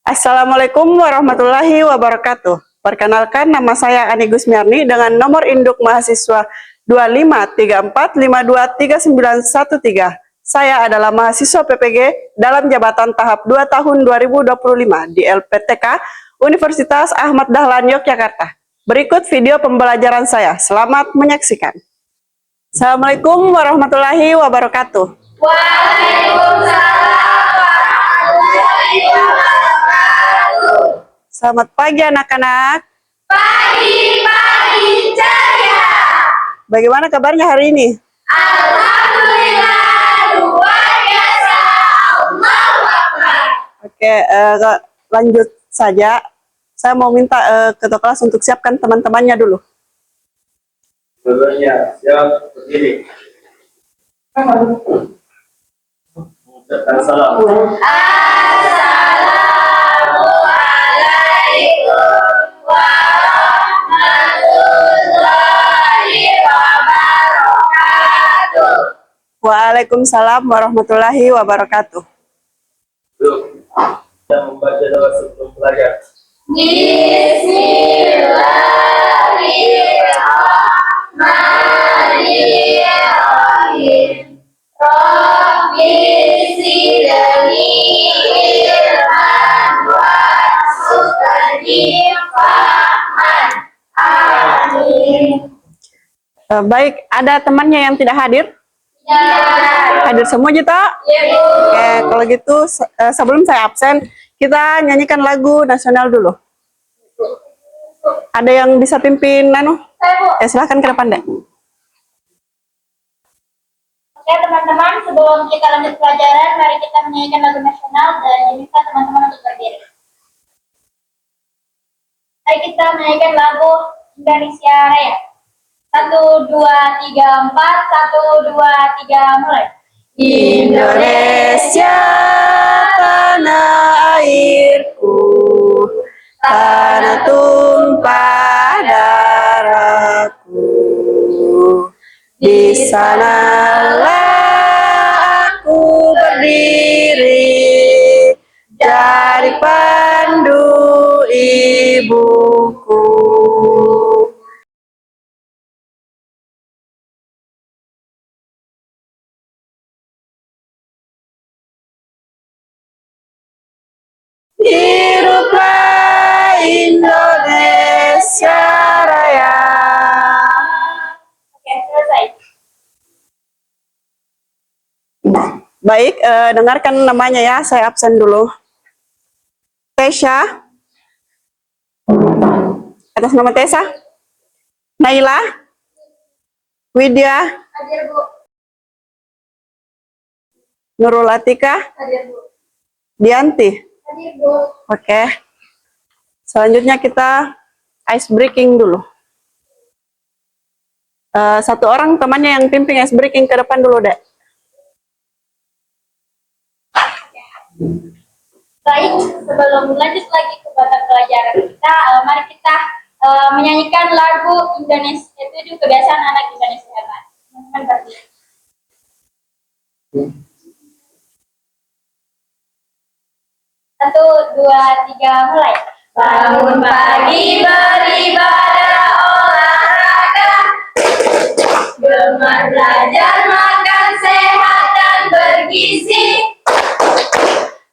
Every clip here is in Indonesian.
Assalamualaikum warahmatullahi wabarakatuh. Perkenalkan, nama saya Ani Gusmiarni dengan nomor induk mahasiswa 2534523913. Saya adalah mahasiswa PPG dalam jabatan tahap 2 tahun 2025 di LPTK Universitas Ahmad Dahlan Yogyakarta. Berikut video pembelajaran saya. Selamat menyaksikan. Assalamualaikum warahmatullahi wabarakatuh. Waalaikumsalam warahmatullahi wabarakatuh. Selamat pagi anak-anak. Pagi-pagi ceria. Bagaimana kabarnya hari ini? Alhamdulillah luar biasa. Allahu Akbar. Oke, lanjut saja. Saya mau minta ketua kelas untuk siapkan teman-temannya dulu. Sebenarnya siap berdiri. Mengucapkan salam. Assalamualaikum warahmatullahi wabarakatuh. Waalaikumsalam warahmatullahi wabarakatuh. Duduk. Kita membaca doa sebelum belajar. Bismillahirrahmanirrahim. Rabbi zidni ilman warzuqni fahman. Amin. Baik, ada temannya yang tidak hadir? Ya. Hadir semua Jita? Ya, Bu. Oke, kalau gitu sebelum saya absen, kita nyanyikan lagu nasional dulu. Ada yang bisa pimpin Nano? Saya, Bu. Silahkan ke depan deh. Oke teman-teman, sebelum kita lanjut pelajaran, mari kita menyanyikan lagu nasional dan diminta teman-teman untuk berdiri. Mari kita menyanyikan lagu Indonesia Raya. 1, 2, 3, 4, 1, 2, 3, mulai. Indonesia tanah airku, tanah tumpah darahku. Di sanalah aku berdiri, jadi pandu ibuku. Hiduplah Indonesia Raya. Oke, selesai. Baik, dengarkan namanya ya, saya absen dulu. Tesha, atas nama Tesa. Naila, Widya, Hadir, Bu. Nurul Atika, Hadir, Bu. Dianti. Hadir, Bu. Oke, selanjutnya kita ice breaking dulu. Satu orang temannya yang pimpin ice breaking ke depan dulu, Dek. Baik, sebelum lanjut lagi ke mata pelajaran kita, mari kita menyanyikan lagu Indonesia, itu juga kebiasaan anak Indonesia hebat. Teman-teman berdiri. 1, 2, 3, mulai. Bangun pagi beribadah olahraga, gemar belajar makan sehat dan bergizi.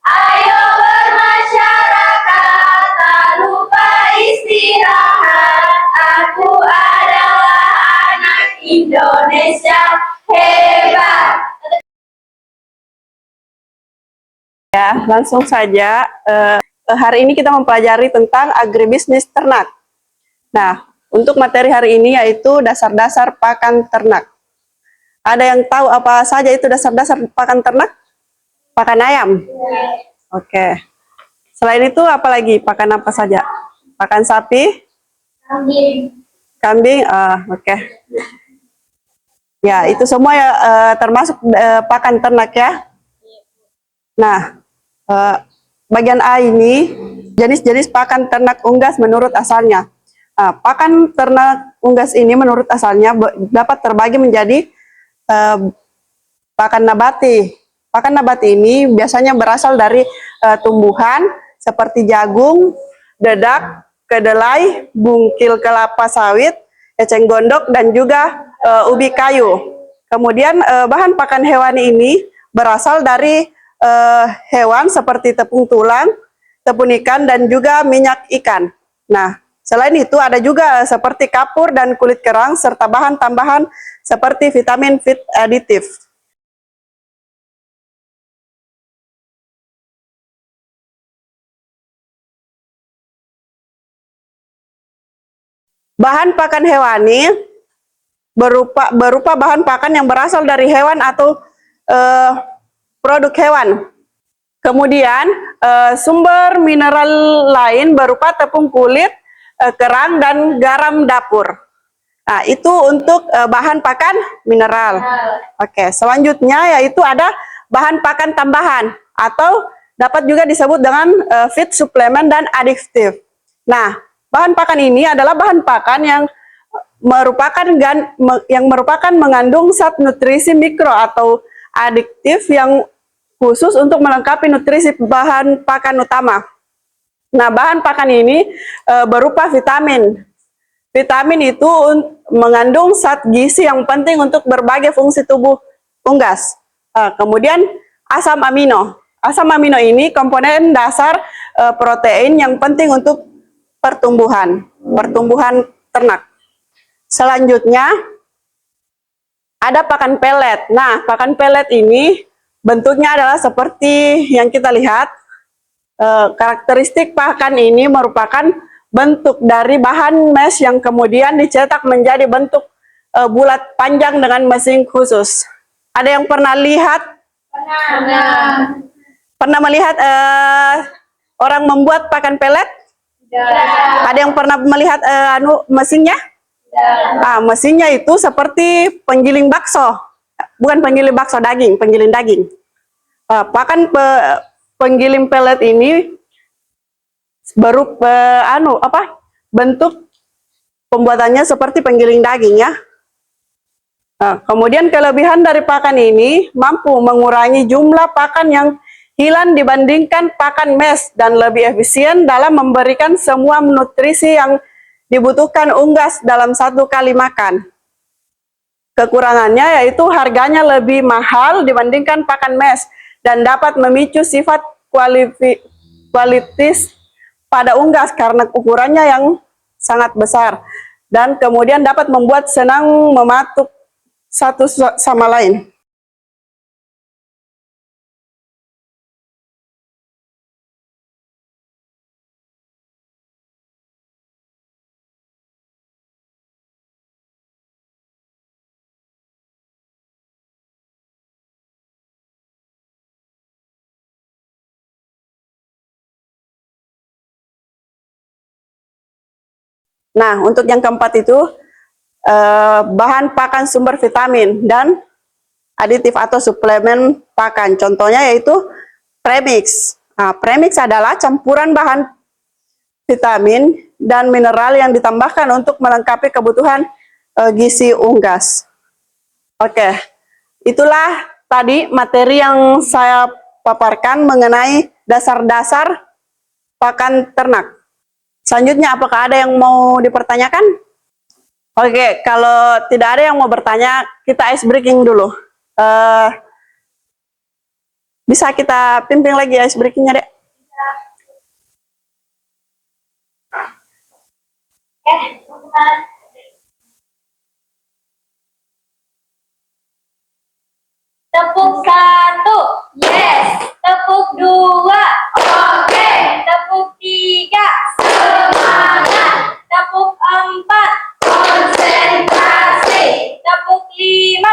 Ayo bermasyarakat, tak lupa istirahat. Aku adalah anak Indonesia hebat. Ya, langsung saja. Hari ini kita mempelajari tentang agribisnis ternak. Nah, untuk materi hari ini yaitu dasar-dasar pakan ternak. Ada yang tahu apa saja itu dasar-dasar pakan ternak? Pakan ayam. Oke. Selain itu apa lagi? Pakan apa saja? Pakan sapi, Kambing. kambing. Oke. Ya, itu semua ya termasuk pakan ternak ya. Nah, bagian A ini jenis-jenis pakan ternak unggas menurut asalnya. Pakan ternak unggas ini menurut asalnya dapat terbagi menjadi pakan nabati. Pakan nabati ini biasanya berasal dari tumbuhan seperti jagung, dedak, kedelai, bungkil kelapa sawit, eceng gondok, dan juga ubi kayu. Kemudian bahan pakan hewani ini berasal dari hewan seperti tepung tulang, tepung ikan, dan juga minyak ikan. Nah, selain itu ada juga seperti kapur dan kulit kerang, serta bahan tambahan seperti vitamin feed aditif. Bahan pakan hewani berupa bahan pakan yang berasal dari hewan atau produk hewan. Kemudian sumber mineral lain berupa tepung kulit, kerang, dan garam dapur. Nah, itu untuk bahan pakan mineral. Oke, selanjutnya yaitu ada bahan pakan tambahan atau dapat juga disebut dengan feed suplemen dan adiktif. Nah, bahan pakan ini adalah bahan pakan yang merupakan mengandung zat nutrisi mikro atau adiktif yang khusus untuk melengkapi nutrisi bahan pakan utama. Nah, bahan pakan ini berupa vitamin. Vitamin itu mengandung zat gizi yang penting untuk berbagai fungsi tubuh unggas. Kemudian asam amino. Asam amino ini komponen dasar protein yang penting untuk pertumbuhan ternak. Selanjutnya ada pakan pelet. Nah, pakan pelet ini bentuknya adalah seperti yang kita lihat. Karakteristik pakan ini merupakan bentuk dari bahan mesh yang kemudian dicetak menjadi bentuk bulat panjang dengan mesin khusus. Ada yang pernah lihat? Pernah melihat orang membuat pakan pelet? Ada yang pernah melihat mesinnya? Nah, mesinnya itu seperti penggiling bakso, bukan penggiling bakso daging, penggiling daging. Penggiling pelet ini berupa bentuk pembuatannya seperti penggiling daging ya. Kemudian kelebihan dari pakan ini mampu mengurangi jumlah pakan yang hilang dibandingkan pakan mesh dan lebih efisien dalam memberikan semua nutrisi yang dibutuhkan unggas dalam satu kali makan. Kekurangannya yaitu harganya lebih mahal dibandingkan pakan mesh dan dapat memicu sifat kualitas pada unggas karena ukurannya yang sangat besar dan kemudian dapat membuat senang mematuk satu sama lain. Nah, untuk yang keempat itu bahan pakan sumber vitamin dan aditif atau suplemen pakan. Contohnya yaitu premix. Nah, premix adalah campuran bahan vitamin dan mineral yang ditambahkan untuk melengkapi kebutuhan gizi unggas. Oke, itulah tadi materi yang saya paparkan mengenai dasar-dasar pakan ternak. Selanjutnya, apakah ada yang mau dipertanyakan? Oke, kalau tidak ada yang mau bertanya, kita ice breaking dulu. Bisa kita pimpin lagi ice breakingnya, Dek? Tepuk 1, yes. Tepuk 2, oke. Tepuk 3, semangat. Tepuk 4, konsentrasi. Tepuk 5,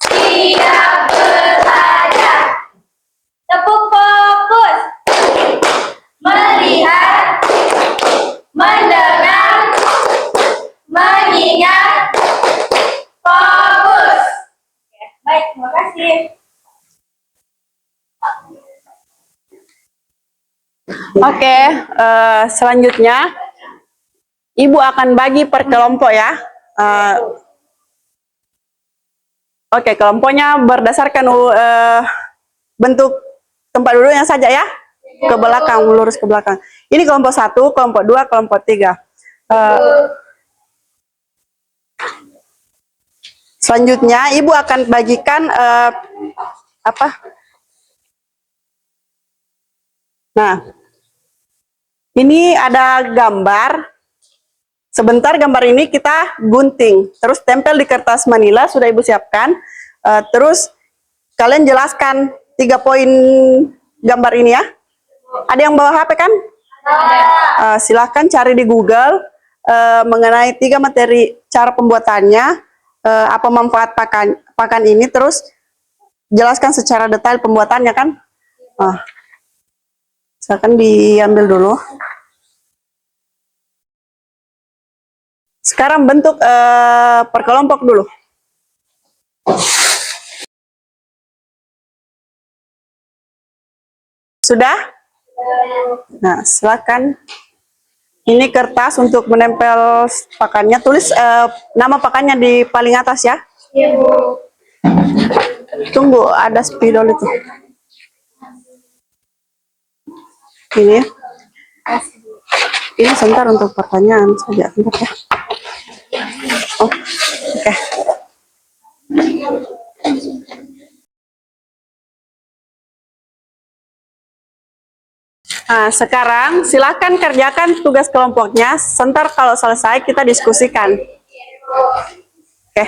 siap belajar. Tepuk fokus, melihat, mendengar, mengingat, fokus. Baik, terima kasih. Oke, selanjutnya Ibu akan bagi per kelompok ya. Oke, kelompoknya berdasarkan bentuk tempat duduknya saja ya. ke belakang, lurus ke belakang. Ini kelompok 1, kelompok 2, kelompok 3. Selanjutnya, Ibu akan bagikan apa? Nah, ini ada gambar. Sebentar gambar ini kita gunting, terus tempel di kertas manila, sudah Ibu siapkan. Terus kalian jelaskan 3 poin gambar ini ya. Ada yang bawa HP kan? Silahkan cari di Google mengenai 3 materi cara pembuatannya, apa manfaat pakan ini, terus jelaskan secara detail pembuatannya kan. Silakan diambil dulu. Sekarang bentuk per kelompok dulu. Sudah? Nah, silakan. Ini kertas untuk menempel pakannya. Tulis nama pakannya di paling atas ya. Iya, Bu. Tunggu, ada spidol itu. Ini. Ini sebentar untuk pertanyaan saja. Sebentar ya. Oh, oke. Nah, sekarang silakan kerjakan tugas kelompoknya. Sebentar kalau selesai kita diskusikan. Oke.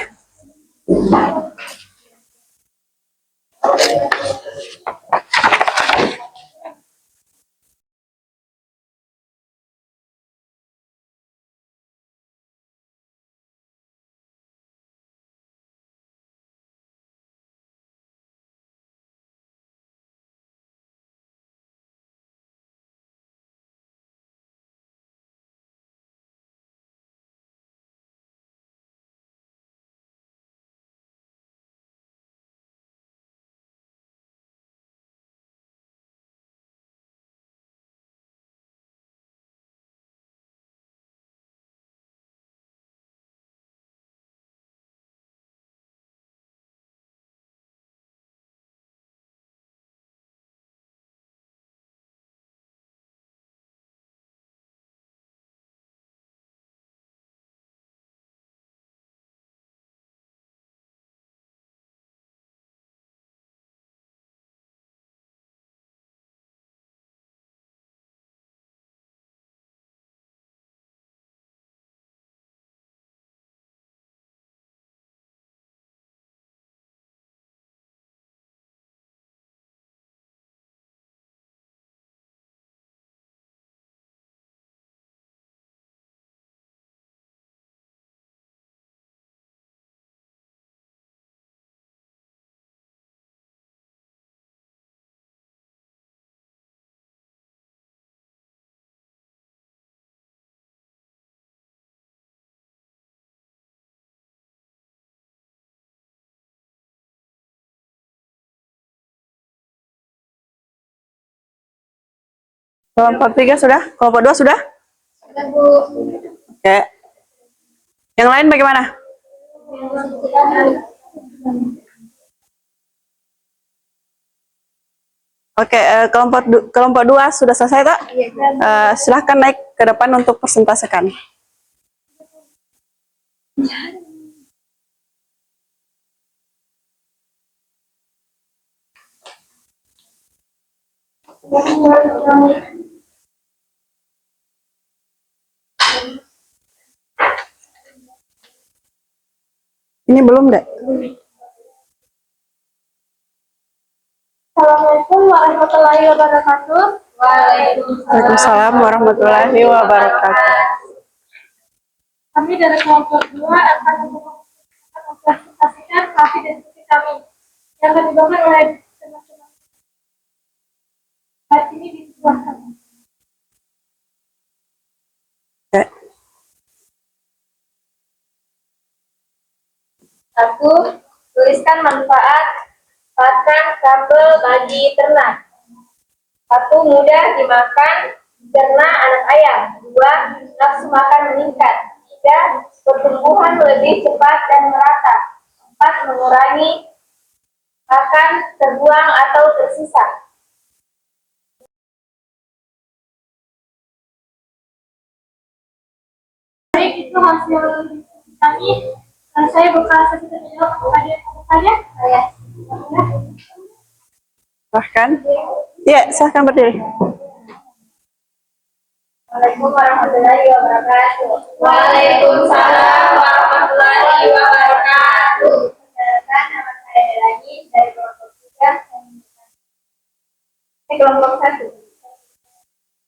Kelompok 3 sudah? Kelompok 2 sudah? Sudah, Bu. Oke. Yang lain bagaimana? Oke, kelompok 2 sudah selesai, tak? Silahkan naik ke depan untuk presentasikan. Ini belum, Dek? Assalamualaikum warahmatullahi wabarakatuh. Waalaikumsalam warahmatullahi wabarakatuh. Kami dari kelompok 2 akan mempresentasikan hasil diskusi kami yang kami bangun oleh teman-teman. Hari ini dituangkan. Oke. 1. Tuliskan manfaat pakan kabel bagi ternak. 1. Mudah dimakan ternak anak ayam. 2. Nafsu makan meningkat. 3. Pertumbuhan lebih cepat dan merata. 4. Mengurangi makan terbuang atau tersisa. itu hasil diskusi kami. Saya buka sesi tanya jawab kepada saya. Silahkan. Ya, silahkan berdiri. Assalamualaikum warahmatullahi wabarakatuh. Waalaikumsalam warahmatullahi wabarakatuh. Perkenalkan, nama saya Delani dari kelompok 3. Kelompok 1.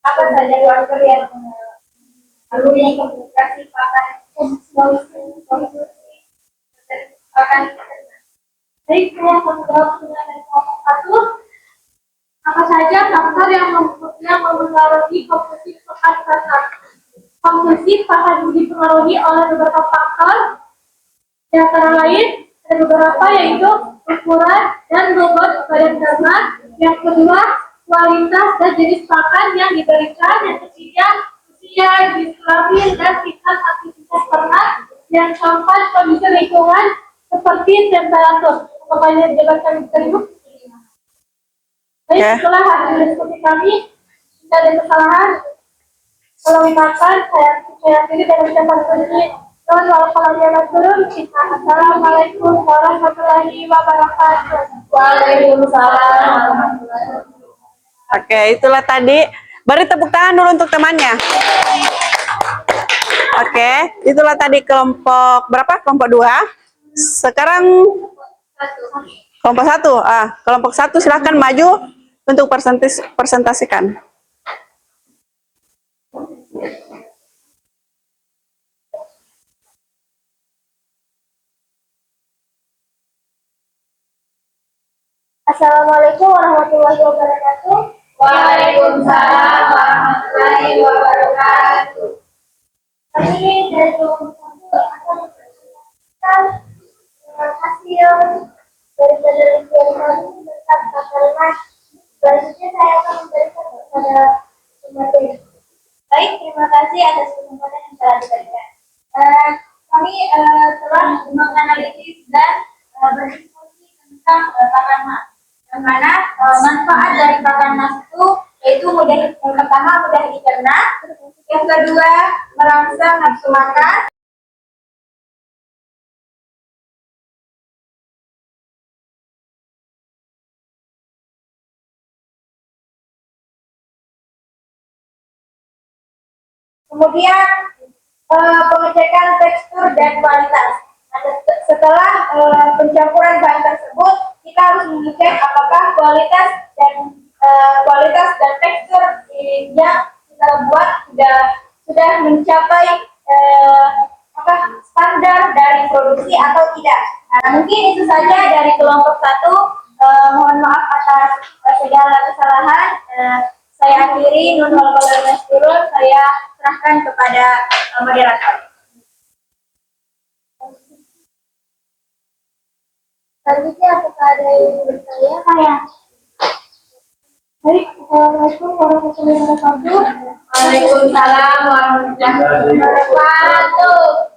Apa saja faktor yang melalui komunikasi pakan pakan ternak? Baik, saya akan menjawab dengan kelompok 1. Apa saja faktor yang mempengaruhi komposisi pakan ternak? Komposisi pakan dipengaruhi oleh beberapa faktor, di antara lain ada beberapa yaitu ukuran dan bobot badan ternak. Yang kedua, kualitas dan jenis pakan yang diberikan. Yang ketiga, usia, jenis kelamin dan tingkat aktivitas ternak. Yang keempat, kondisi lingkungan seperti temperatur. Apabila jabatkan tersebut. Baik, setelah hasil diskusi kami, tidak ada kesalahan. Kalau misalkan saya pilih dan ucapan kunci. Assalamualaikum warahmatullahi wabarakatuh. Waalaikumsalam warahmatullahi wabarakatuh. Oke, itulah tadi. Beri tepuk tangan dulu untuk temannya. Oke, itulah tadi kelompok berapa? Kelompok 2. Sekarang kelompok 1. Kelompok 1 silahkan maju untuk presentasikan. Assalamualaikum warahmatullahi wabarakatuh. Waalaikumsalam warahmatullahi wabarakatuh. Kami dari kelompok 1 akan mempresentasikan hasil dari penelitian kami tentang pakan. Selanjutnya saya akan memberikan kepada materi. Baik, terima kasih atas kesempatan yang telah diberikan. Kami telah menganalisis dan berdiskusi tentang pakan mas. Yang mana manfaat dari pakan mas itu yaitu pertama mudah dicerna, yang kedua merangsang nafsu makan, kemudian pengecekan tekstur dan kualitas. Setelah pencampuran bahan tersebut, kita harus mengecek apakah kualitas dan tekstur yang kita buat sudah mencapai standar dari produksi atau tidak. Nah, mungkin itu saja dari kelompok 1. Mohon maaf atas segala kesalahan. Saya akhiri, saya serahkan kepada moderator. Selanjutnya apakah ada yang bertanya? Saya. Baik, Assalamualaikum warahmatullahi wabarakatuh. Waalaikumsalam warahmatullahi wabarakatuh.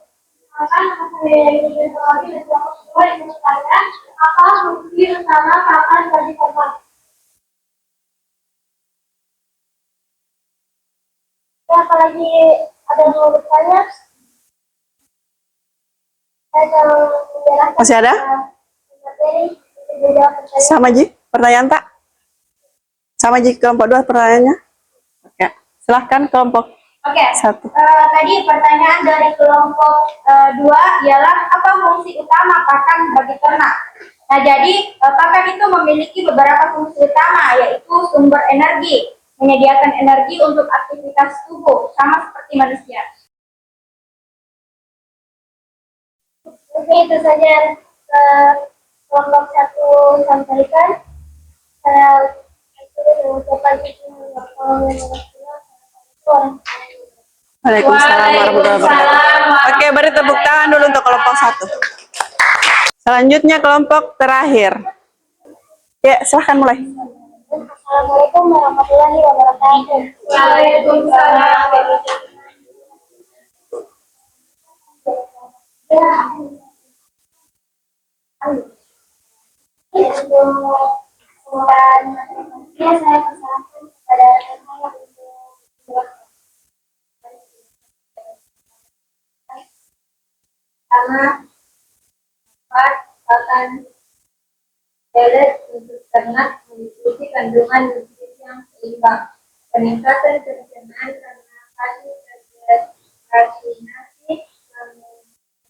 Apa fungsi utama pakan bagi ternak? Apalagi ada yang mau bertanya? Masih ada? Sama Ji, pertanyaan tak? Sama Ji, kelompok 2 pertanyaannya? Oke, silahkan kelompok 1. Tadi pertanyaan dari kelompok 2 ialah apa fungsi utama pakan bagi ternak? Nah, jadi pakan itu memiliki beberapa fungsi utama, yaitu sumber energi, menyediakan energi untuk aktivitas tubuh, sama seperti manusia. Oke, itu saja kelompok 1 sampaikan. Saya mengucapkan Waalaikumsalam warahmatullahi wabarakatuh. Oke, beri tepuk tangan dulu untuk kelompok 1. Selanjutnya kelompok terakhir. Ya, silahkan mulai. Assalamualaikum warahmatullahi wabarakatuh. Waalaikumsalam warahmatullahi wabarakatuh. Saya persilakan kepada teman untuk pertama, pakan pelet untuk ternak mengikuti kandungan nutrisi yang seimbang, peningkatan pencernaan karena kasih terdehidrasi,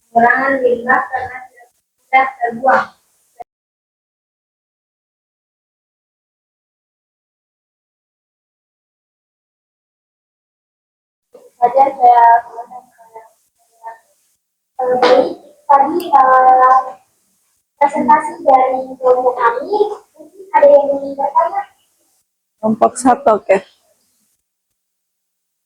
pengurangan limbah karena tidak mudah terbuang. Saja saya tadi presentasi dari kelompok kami, mungkin ada yang ingin bertanya? Kelompok 1, oke.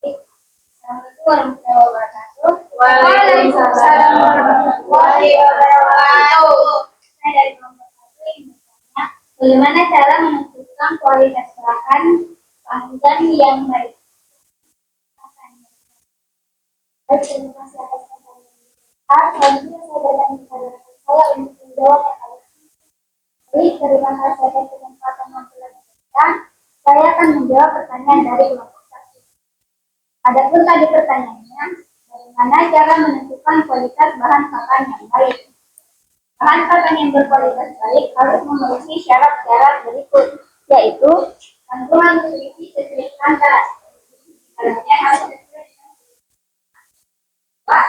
Assalamualaikum warahmatullahi wabarakatuh. Waalaikumsalam warahmatullahi wabarakatuh. Saya dari kelompok 1 ingin bertanya, bagaimana cara menentukan kualitas pakan yang baik? Baik, terima kasih atas pertanyaan. Selanjutnya saya bertanya kepada saya untuk menjawab pertanyaan. Baik, terima kasih atas kesempatan yang telah diberikan. Saya akan menjawab pertanyaan dari kelompok 1. Adapun tadi pertanyaannya, bagaimana cara menentukan kualitas bahan pakan yang baik? Bahan pakan yang berkualitas baik harus memenuhi syarat-syarat berikut, yaitu kandungan nutrisi sesuai standar. Syaratnya harus sesuai dengan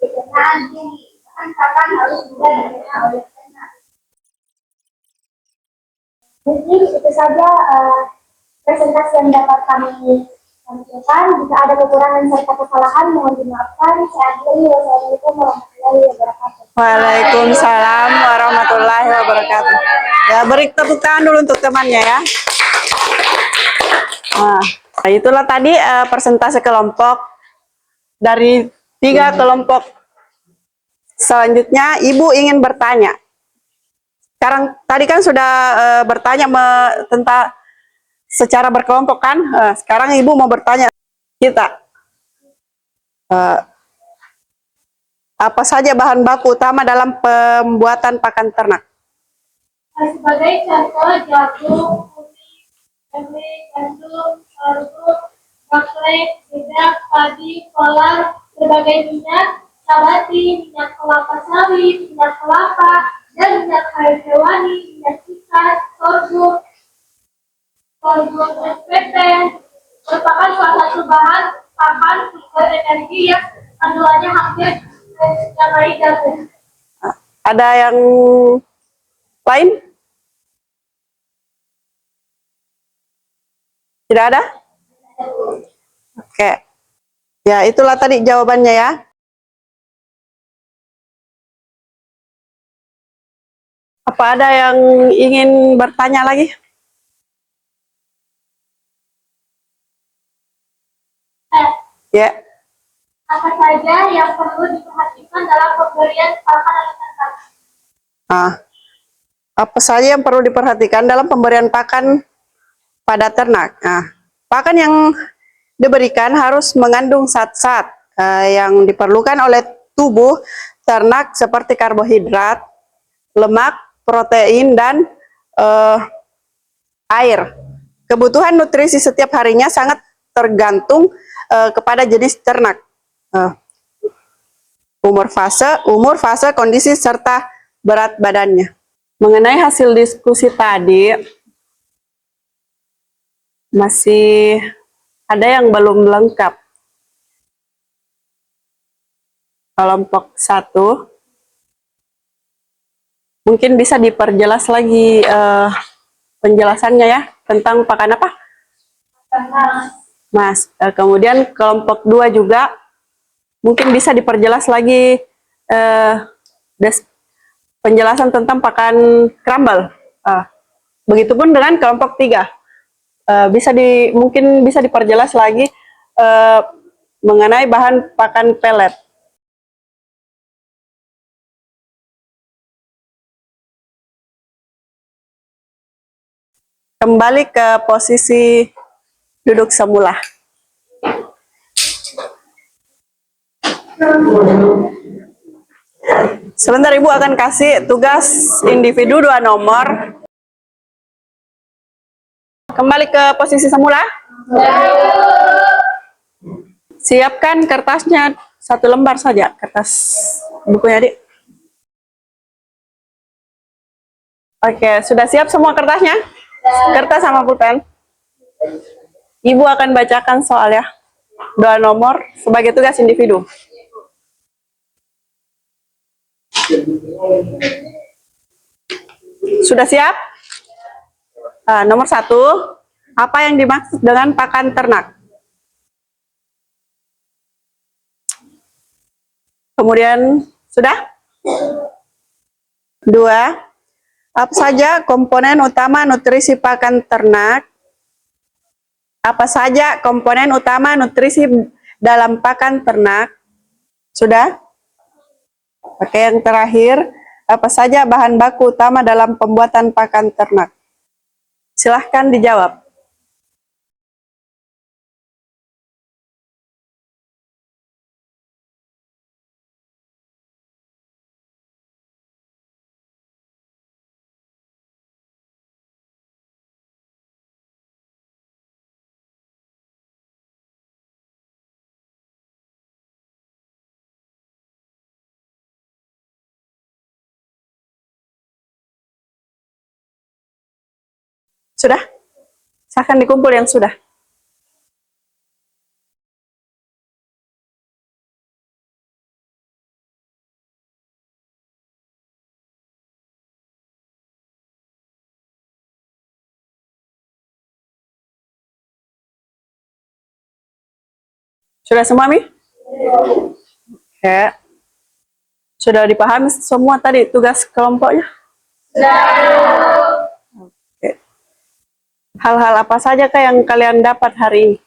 pencernaan tinggi. Bahan pakan harus mudah dicerna oleh ternak. Mungkin itu saja presentasi yang dapat kami sampaikan. Jika ada kekurangan serta kesalahan, mohon dimaafkan. Saya akhiri. Wassalamualaikum warahmatullahi wabarakatuh. Waalaikumsalam warahmatullahi wabarakatuh. Ya, beri tepuk tangan dulu untuk temannya ya. Nah, itulah tadi persentase kelompok dari 3 kelompok. Selanjutnya, Ibu ingin bertanya. Sekarang tadi kan sudah bertanya tentang secara berkelompok kan. Sekarang Ibu mau bertanya kita. Apa saja bahan baku utama dalam pembuatan pakan ternak? Sebagai contoh, jagung, kuning, tempe, gandum, sorghum, bakle, dedak, padi, kolang, berbagai minyak, nabati, minyak kelapa sawit, minyak kelapa, dan minyak hewani, minyak ikan, sorghum, SPP, merupakan salah satu bahan pakan sumber energi yang kandungannya hampir menyamai jagung. Ada yang lain? Tidak ada? Oke. Ya, itulah tadi jawabannya ya. Apa ada yang ingin bertanya lagi? Ya. Apa saja yang perlu diperhatikan dalam pemberian pakan oleh ternak? Apa saja yang perlu diperhatikan dalam pemberian pakan pada ternak? Pakan yang diberikan harus mengandung zat-zat yang diperlukan oleh tubuh ternak seperti karbohidrat, lemak, protein, dan air. Kebutuhan nutrisi setiap harinya sangat tergantung kepada jenis ternak, umur fase, kondisi, serta berat badannya. Mengenai hasil diskusi tadi, masih ada yang belum lengkap. Kelompok 1, mungkin bisa diperjelas lagi penjelasannya ya, tentang pakan apa? Mas. Kemudian kelompok 2 juga, mungkin bisa diperjelas lagi penjelasan tentang pakan crumble. Begitupun dengan kelompok 3. Mungkin bisa diperjelas lagi mengenai bahan pakan pelet. Kembali ke posisi duduk semula. Sebentar, Ibu akan kasih tugas individu 2 nomor. Kembali ke posisi semula. Siapkan kertasnya 1 lembar saja, kertas bukunya, Dik? Oke, sudah siap semua kertasnya? Kertas sama pulpen. Ibu akan bacakan soal ya. 2 nomor sebagai tugas individu. Sudah siap? Nomor 1, apa yang dimaksud dengan pakan ternak? Kemudian, sudah? 2, apa saja komponen utama nutrisi pakan ternak? Apa saja komponen utama nutrisi dalam pakan ternak? Sudah? Oke, yang terakhir, apa saja bahan baku utama dalam pembuatan pakan ternak? Silahkan dijawab. Sudah? Silahkan dikumpul yang sudah. Sudah semua, Mi? Oke. Sudah dipahami semua tadi tugas kelompoknya? Oke. Hal-hal apa saja kah yang kalian dapat hari ini?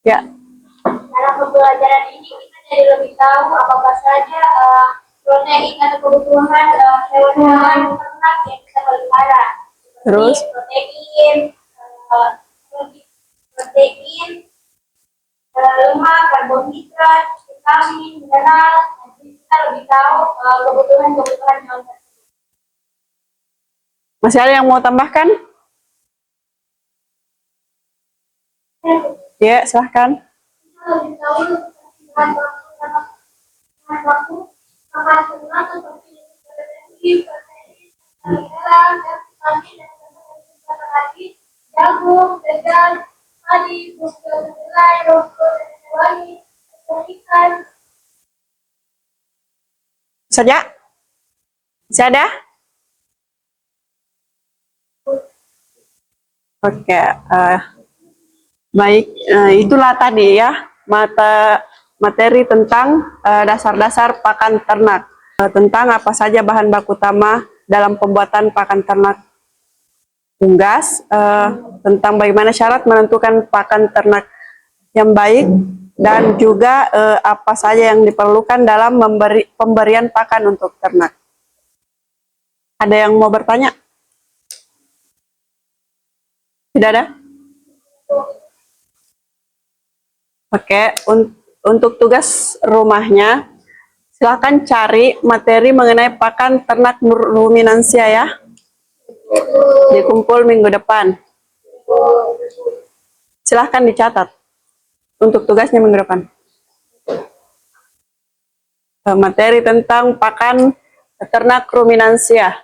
Ya. Dalam pembelajaran ini kita jadi lebih tahu apa saja protein atau kebutuhan hewan-hewan ternak yang kita pelihara. Terus? Protein, lemak, karbohidrat, vitamin, mineral. Jadi kita lebih tahu kebutuhan-kebutuhan hewan tersebut. Masih ada yang mau tambahkan? Ya, silahkan. Kita lebih tahu bahan baku makanan ternak seperti protein, mineral, dan vitamin dan lagi jagung, tegal, padi, buah kedelai, rumput, hewani, ikan. Saja? Masih ada? Oke. Baik, itulah tadi ya materi tentang dasar-dasar pakan ternak, tentang apa saja bahan baku utama dalam pembuatan pakan ternak unggas, tentang bagaimana syarat menentukan pakan ternak yang baik, dan juga apa saja yang diperlukan dalam pemberian pakan untuk ternak. Ada yang mau bertanya? Tidak ada? Oke, untuk tugas rumahnya, silakan cari materi mengenai pakan ternak ruminansia ya. Dikumpul minggu depan. Silahkan dicatat untuk tugasnya minggu depan. Materi tentang pakan ternak ruminansia.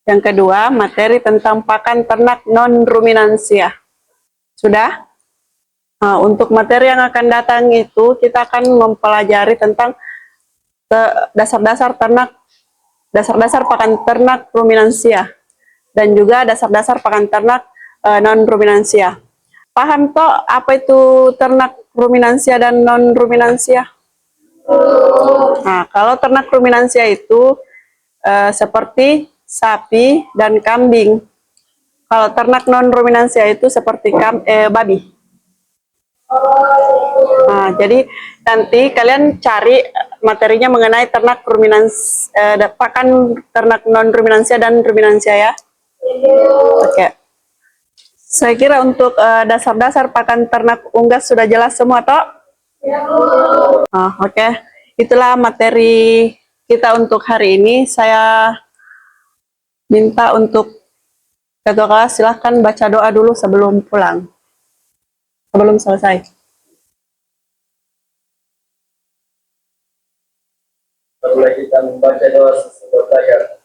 Yang kedua, materi tentang pakan ternak non-ruminansia. Sudah? Untuk materi yang akan datang itu, kita akan mempelajari tentang dasar-dasar pakan ternak ruminansia, dan juga dasar-dasar pakan ternak non-ruminansia. Paham toh apa itu ternak ruminansia dan non-ruminansia? Nah, kalau ternak ruminansia itu seperti sapi dan kambing. Kalau ternak non-ruminansia itu seperti babi. Nah, jadi nanti kalian cari materinya mengenai ternak pakan ternak non-ruminansia dan ruminansia ya. Oke. Saya kira untuk dasar-dasar pakan ternak unggas sudah jelas semua toh? Oke. Itulah materi kita untuk hari ini. Saya minta untuk ketua kelas silahkan baca doa dulu sebelum pulang. Sebelum selesai. Mari kita membaca doa sesudah belajar.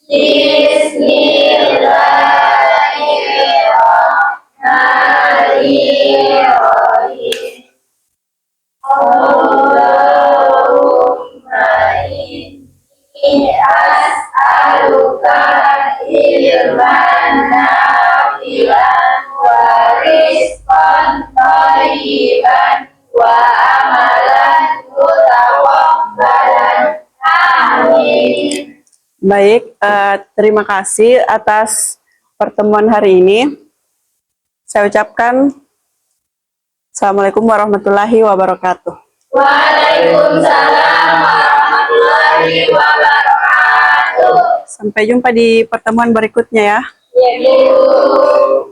Bismillahirrahmanirrahim. Allahumma inni as'aluka ilman nafi'an wa rizqan thayyiban wa amalan mutaqabbalan. Amin. Baik, terima kasih atas pertemuan hari ini. Saya ucapkan Assalamualaikum warahmatullahi wabarakatuh. Waalaikumsalam warahmatullahi wabarakatuh. Sampai jumpa di pertemuan berikutnya ya. Ya, Bu.